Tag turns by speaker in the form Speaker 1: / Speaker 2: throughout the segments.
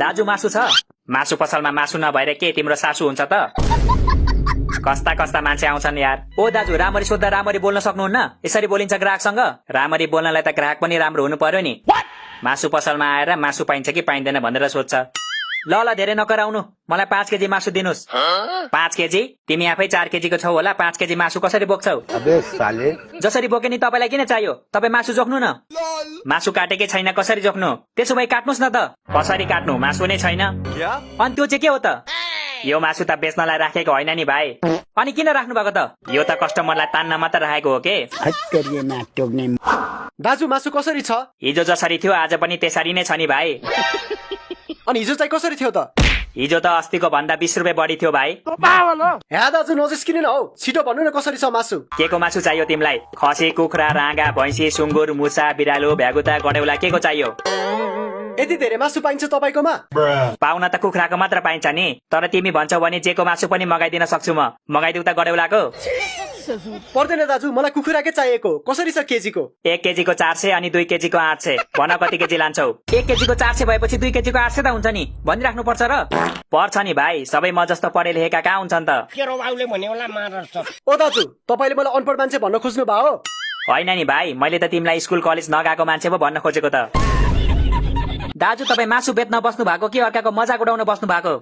Speaker 1: दाजु मासु छ? मासु पसलमा मासु नभएर के तिम्रो सासु हुन्छ त? कस्ता कस्ता मान्छे आउँछन् यार। ओ दाजु, राम्ररी सोध्दा राम्ररी बोल्न सक्नुहुन्न? यसरी बोलिन्छ ग्राहकसँग? राम्ररी बोल्नलाई त ग्राहक पनि राम्रो हुनु पर्यो नि। मासु पसलमा आएर मासु पाइन्छ कि पाइँदैन भनेर सोध्छ। ल ल, धेरै नकराउनु, मलाई 5 केजी मासु दिनुस्। 5 केजी? तिमी आफै 4 केजीको छौ होला, 5 केजी मासु कसरी बोक्छौ?
Speaker 2: अबे साले,
Speaker 1: जसरी बोके नि तपाईलाई किन चाहियो? तपाई मासु जोख्नु न। मासु काटेकै छैन, कसरी जोख्नु? त्यसो भए काट्नुस् न त। कसरी काट्नु? मासु नै छैन। अनि त्यो चाहिँ के हो त? यो मासु त बेच्नलाई राखेको होइन नि भाइ। अनि किन राख्नु भएको त? यो त कस्टमरलाई तान्न मात्र राखेको हो के।
Speaker 3: दाजु मासु कसरी छ?
Speaker 1: हिजो जसरी थियो आज पनि त्यसरी नै छ नि भाइ।
Speaker 3: अनि हिजो चाहिँ कसरी थियो त?
Speaker 1: हिजो त अस्तिको भन्दा 20 रुपियाँ बढी थियो भाइ।
Speaker 3: हे दाजु नजिस्किनु न हौ, छिटो भन्नु न कसरी छ मासु?
Speaker 1: के को मासु चाहियो तिमीलाई? खसी, कुखुरा, राँगा, भैँसी, सुँगुर, मुसा, बिरालो, भ्यागुता, गडेउला, के को चाहियो?
Speaker 3: यति धेरै मासु पाइन्छ तपाईकोमा?
Speaker 1: पाउन त कुखुराको मात्र पाइन्छ नि, तर तिमी भन्छौ भने जेको मासु पनि मगाइदिन सक्छु म। मगाइदिउ त गडेउलाको?
Speaker 3: पर्दैन दाजु, मलाई कुखुराकै चाहिएको। कसरी छ केजीको?
Speaker 1: 1 केजीको 400 अनि 2 केजीको 800। भन कति केजी लान्छौ? 1 केजीको 400 भएपछि 2 केजीको 800 त हुन्छ नि, भनिराख्नु पर्छ र? पर्छ नि भाइ, सबै म जस्तो पढे लेखेका कहाँ हुन्छन् त?
Speaker 3: ओ दाजु, तपाईले मलाई अनपढ मान्छे भन्न खोज्नु भयो?
Speaker 1: होइन नि भाइ, मैले त तिमीलाई स्कुल कलेज नगएको मान्छे पो भन्न खोजेको त। दाजु, तपाईँ मासु बेच्न बस्नु भएको कि अर्काको मजाक उडाउन बस्नु भएको?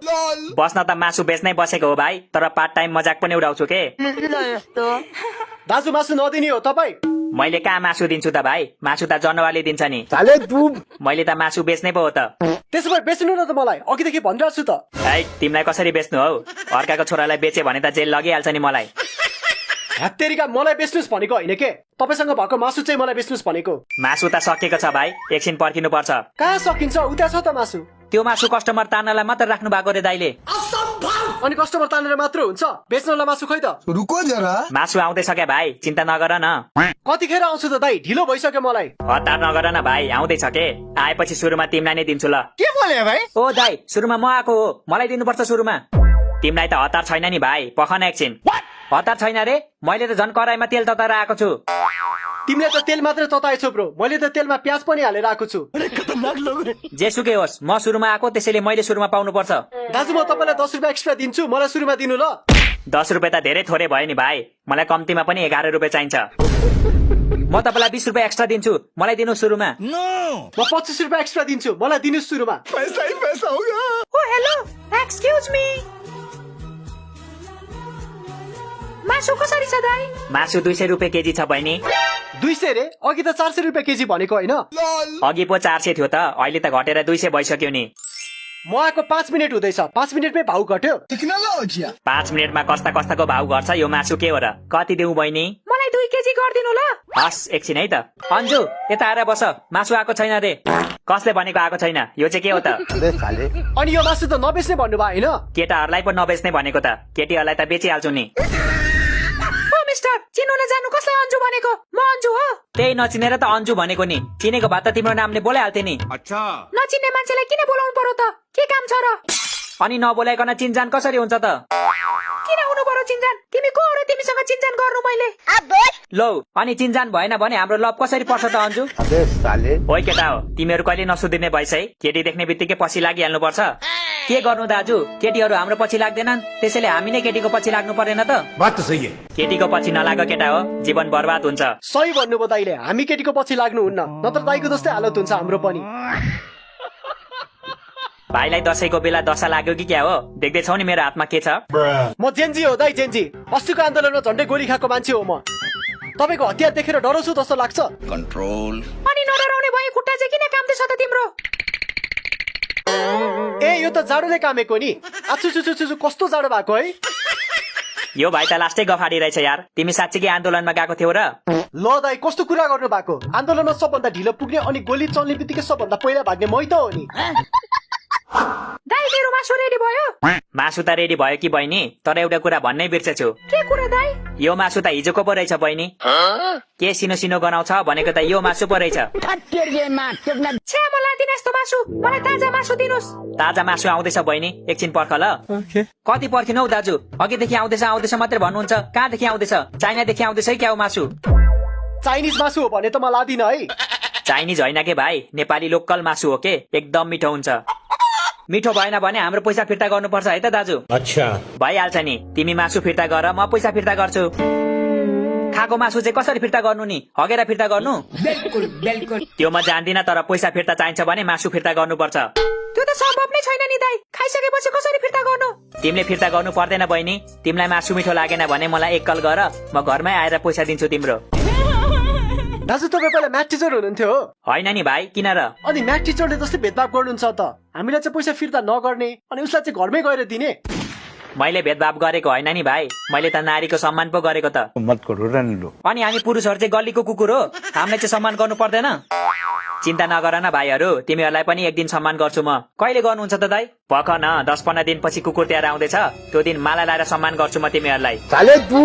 Speaker 1: बस्न त मासु बेच्नै बसेको हो भाइ, तर पार्ट टाइम मजाक पनि उडाउँछु के।
Speaker 3: दाजु मासु नदिने हो तपाईँ?
Speaker 1: मैले कहाँ मासु दिन्छु त भाइ? मासु त जनावरले दिन्छ नि। मैले त मासु बेच्नै पो हो त।
Speaker 3: त्यसो भए बेच्नु न त मलाई, अघिदेखि भनिरहेको छु त।
Speaker 1: है, तिमीलाई कसरी बेच्नु हौ? अर्काको छोरालाई बेचे भने त जेल लगिहाल्छ नि मलाई।
Speaker 3: हत्तेरीका, मलाई बेच्नुस् भनेको होइन के, तपाईसँग भएको मासु चाहिँ मलाई बेच्नुस् भनेको।
Speaker 1: मासु त सकेको छ भाइ, एकछिन पर्खिनु पर्छ।
Speaker 3: कहाँ सकिन्छ? उता छ त मासु।
Speaker 1: त्यो मासु कस्टमर तान्नलाई मात्र राख्नु भएको रे दाइले।
Speaker 3: अनि कस्टमर तानेर मात्र हुन्छ? बेच्नलाई मासु खै त?
Speaker 2: रुको जरा।
Speaker 1: मासु आउँदैछ क्या भाइ, चिन्ता नगर न।
Speaker 3: कतिखेर आउँछु त दाइ? ढिलो भइसक्यो मलाई।
Speaker 1: हतार नगर न भाइ, आउँदैछ के। आएपछि सुरुमा तिमीलाई नै दिन्छु ल।
Speaker 2: के बोले भाइ?
Speaker 1: ओ दाइ, सुरुमा म आएको हो, मलाई दिनुपर्छ सुरुमा। तिमीलाई त हतार छैन नि भाइ, पखन एकछिन। हतार छैन रे? मैले त झन् कराईमा तेल तताएर आएको छु।
Speaker 3: तिमीले त तेल मात्र तताएछौ ब्रो, मैले त तेलमा प्याज पनि हालेर आएको छु।
Speaker 1: जेसुकै होस्, म सुरुमा आएको, त्यसैले मैले सुरुमा पाउनु पर्छ।
Speaker 3: दाजु, म तपाईँलाई 10 रुपियाँ एक्स्ट्रा दिन्छु, मलाई सुरुमा दिनु ल।
Speaker 1: 10 रुपियाँ त धेरै थोरै भयो नि भाइ, मलाई कम्तीमा पनि 11 रुपियाँ चाहिन्छ। म तपाईँलाई 20 रुपियाँ एक्स्ट्रा दिन्छु, मलाई दिनु सुरुमा।
Speaker 3: म 25 रुपियाँ एक्स्ट्रा दिन्छु, मलाई दिनु सुरुमा।
Speaker 2: पैसा ही पैसा होगा।
Speaker 4: ओ हेलो, एक्सक्युज मी, मासु कसरी छ दाइ?
Speaker 1: मासु 200 रुपियाँ केजी छ बहिनी।
Speaker 3: 200 रे? अघि त 400 रुपियाँ केजी भनेको होइन?
Speaker 1: अघि पो 400 थियो त, अहिले त घटेर 200 भइसक्यो नि।
Speaker 3: म आएको 5 मिनट हुँदैछ, 5 मिनटमै भाउ घट्यो।
Speaker 1: 5 मिनटमा कस्ता कस्ताको भाउ घट्छ, यो मासु के हो र? कति दिउँ बहिनी?
Speaker 4: मलाई 2 केजी गरिदिनु ल।
Speaker 1: हस्, एकछिन है त। अन्जु, यता आएर बस, मासु आएको छैन रे। कसले भनेको आएको छैन? यो चाहिँ के हो त?
Speaker 3: अनि यो मासु त नबेच्ने भन्नुभयो होइन?
Speaker 1: केटाहरूलाई पो नबेच्ने भनेको त, केटीहरूलाई त बेचिहाल्छु नि।
Speaker 4: ओ मिस्टर, चिन्नु नजानु कसलाई अन्जु भनेको? म अन्जु हो।
Speaker 1: त्यही नचिनेर त अन्जु भनेको नि, चिनेको भए त तिम्रो नामले बोलाइहाल्थे नि।
Speaker 4: नचिन्ने मान्छेलाई किन बोलाउनु पर्यो त? के काम छ र?
Speaker 1: अनि नबोलाइकन चिनजान कसरी हुन्छ त?
Speaker 4: किन हुनु पर्यो चिन्जान? तिमी को हो र तिमीसँग चिन्जान गर्नु मैले?
Speaker 1: लौ, अनि चिनजान भएन भने हाम्रो लभ कसरी पर्छ त अन्जु?
Speaker 2: अबे साले,
Speaker 1: ओइ केटा हो, तिमीहरू कहिले नसुधिने भइस है? केटी देख्ने बित्तिकै पछि लागिहाल्नु पर्छ। के गर्नु दाजु, केटीहरू हाम्रो पछि लाग्दैनन्, त्यसैले हामी नै केटीको पछि लाग्नु परेन त?
Speaker 2: बात त सही है।
Speaker 1: केटीको पछि नलाग केटा हो, जीवन बर्बाद हुन्छ।
Speaker 3: सही भन्नुभयो दाइले, हामी केटीको पछि लाग्नुहुन्न, नत्र दाइको जस्तै हालत हुन्छ हाम्रो पनि।
Speaker 1: भाइलाई दशैंको बेला दशा लाग्यो कि क्या हो? देख्दैछौ नि मेरो हातमा के छ?
Speaker 3: म जेन्जी हो दाइ, जेन्जी। अस्तिको आन्दोलनमा झन्डै गोली खाएको मान्छे हो म। तपाईको हतियार देखेर डराउँछु जस्तो लाग्छ?
Speaker 2: कन्ट्रोल।
Speaker 4: अनि नडराउने भए खुट्टा चाहिँ किन काम्दैछ त तिम्रो?
Speaker 3: ए, यो त जाडोले कामेको नि। आचु कस्तो जाडो भएको है?
Speaker 1: यो भाइ त लास्टै गफाडी रहेछ यार। तिमी साँच्चीकै आन्दोलनमा गएको थियौ र?
Speaker 3: ल दाइ, कस्तो कुरा गर्नु भएको? आन्दोलनमा सबभन्दा ढिलो पुग्ने अनि गोली चल्ने बित्तिकै सबभन्दा पहिला भाग्ने मै त हो नि।
Speaker 4: दाइ, मेरो मासु रेडी भयो?
Speaker 1: मासु त रेडी भयो कि बहिनी, तर एउटा कुरा भन्नै बिर्सेछु।
Speaker 4: के कुरा दाइ?
Speaker 1: यो मासु त हिजोको पो रहेछ बहिनी। के सिनो सिनो गनाउँछ भनेको त यो मासु पो रहेछ।
Speaker 4: छ्या, मलाई दिन यस्तो मासु, मलाई ताजा मासु दिनुस्।
Speaker 1: ताजा मासु आउँदैछ बहिनी, एकछिन पर्ख ल। कति पर्खिनु हौ दाजु? अघिदेखि आउँदैछ आउँदैछ मात्रै भन्नुहुन्छ, कहाँदेखि आउँदैछ? चाइनादेखि आउँदैछ है क्या हो मासु?
Speaker 3: चाइनिज मासु हो भने त म लादिन है।
Speaker 1: चाइनिज होइन के भाइ, नेपाली लोकल मासु हो के, एकदम मिठो हुन्छ। मिठो भएन भने हाम्रो पैसा फिर्ता गर्नुपर्छ है त दाजु
Speaker 5: अच्छा
Speaker 1: भइहाल्छ नि तिमी मासु फिर्ता गर म पैसा फिर्ता गर्छु खाएको मासु चाहिँ कसरी फिर्ता गर्नु नि हगेर फिर्ता गर्नु त्यो म जान्दिनँ तर पैसा फिर्ता चाहिन्छ भने मासु फिर्ता गर्नुपर्छ
Speaker 4: त्यो त सम्भव नै छैन नि दाइ खाइसकेपछि कसरी फिर्ता गर्नु
Speaker 1: तिमीले फिर्ता गर्नु पर्दैन बहिनी तिमीलाई मासु मिठो लागेन भने मलाई एक कल गर म घरमै आएर पैसा दिन्छु तिम्रो
Speaker 3: दाजु तपाईँ पहिला म्याथ टिचर हुनुहुन्थ्यो हो
Speaker 1: होइन नि भाइ किन र
Speaker 3: अनि म्याथ टिचरले जस्तै भेदभाव गर्नुहुन्छ त हामीलाई चाहिँ पैसा फिर्ता नगर्ने अनि उसलाई चाहिँ घरमै गएर दिने
Speaker 1: मैले भेदभाव गरेको होइन नि भाइ मैले त नारीको सम्मान पो गरेको त
Speaker 2: मत करो रन लो
Speaker 1: अनि हामी पुरुषहरू चाहिँ गल्लीको कुकुर हो हामीलाई चाहिँ सम्मान गर्नु पर्दैन चिन्ता नगर न भाइहरू तिमीहरूलाई पनि एक दिन सम्मान गर्छु म कहिले गर्नुहुन्छ त दाइ पख न 10-15 दिनपछि कुकुर तिहार आउँदैछ त्यो दिन माला लाएर सम्मान गर्छु म तिमीहरूलाई
Speaker 2: साले तू